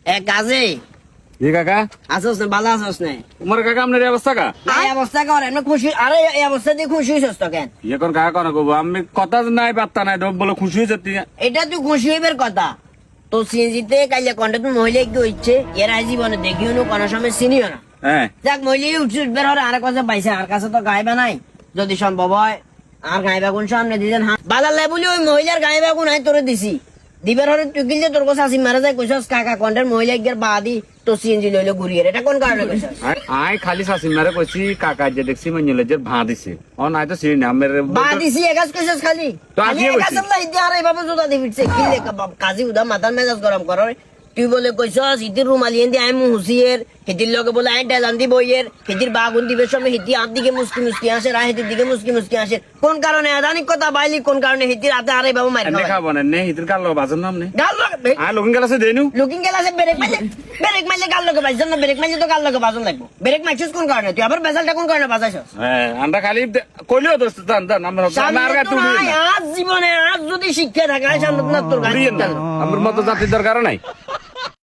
এক কাজে জি কাকা আসোস না ভালো আসোস না তোমার কাকা আপনার এই অবস্থা কা এই অবস্থা করে এমনি খুশি আরে এই অবস্থা দিয়ে খুশি হইছস তো কেন এখন কাকা কোন কব আমি কথা নাই বার্তা নাই ডব বলে খুশি হয়ে যেতে এটা তুই খুশি হইবার কথা তো সিএনজিতে কাইলে কন্ট্যাক্ট মহিলা কি হইছে এর আই জীবনে দেখিও না কোনো সময় চিনিও না হ্যাঁ যাক মহিলা উঠবে হরে আর কাছে পাইছে আর কাছে তো গাইবা নাই যদি সম্ভব হয় আর গাইবা কোন সামনে দিলেন বাজার লাই বলি ওই মহিলার গাইবা কোন আই তোরে দিছি দিবার হরে তুই কিনলে তোর কাছে আসি মারা যায় কইছস কাকা কন্টের মহিলা গিয়ে বাদি তো সিএনজি লইলো ঘুরিয়ে এটা কোন কারণে কইছস আই খালি শাসিন মারে কইছি কাকা যে দেখছি মঞ্জলে যে ভা দিছে ও নাই তো সিনি আমার বাদিছি একাজ কইছস খালি তো আর কি হইছে? একাজ লাই দি আরে বাবা জোদা দি ফিরছে কিলে কাজী উদা মাথার মেজাজ গরম করে তুই বলে কইছস ইতির রুমালিয়েন দি আইমু হুসিয়ের হিতির লগে বলে আই ডালান দি বইয়ের হিতির বাগুন দিবে সময় হিতি হাত দিকে মুস্কি মুস্কি আসে রাহিতির দিকে মুস্কি মুস্কি আসে কোন কারণে আদানিক কথা বাইলি কোন কারণে হিতির হাতে আরে বাবু মার এনে খাবো না নে হিতির কাল বাজার নাম নে গাল লগে আই লগিন গেল আছে দেনু লুকিং গেলাসে ব্রেক মারলে গাল লগে বাজছ না ব্রেক মারলে তো গাল লগে বাজন লাগবো ব্রেক মারছিস কোন কারণে তুই আবার বেজালটা কোন কারণে বাজাইছস হ্যাঁ আমরা খালি কইলো দোস্ত দান দান আমরা আমার গা তুই আজ জীবনে আজ যদি শিক্ষা থাকে সামনে তোর গাড়ি আমার মতো জাতির দরকার নাই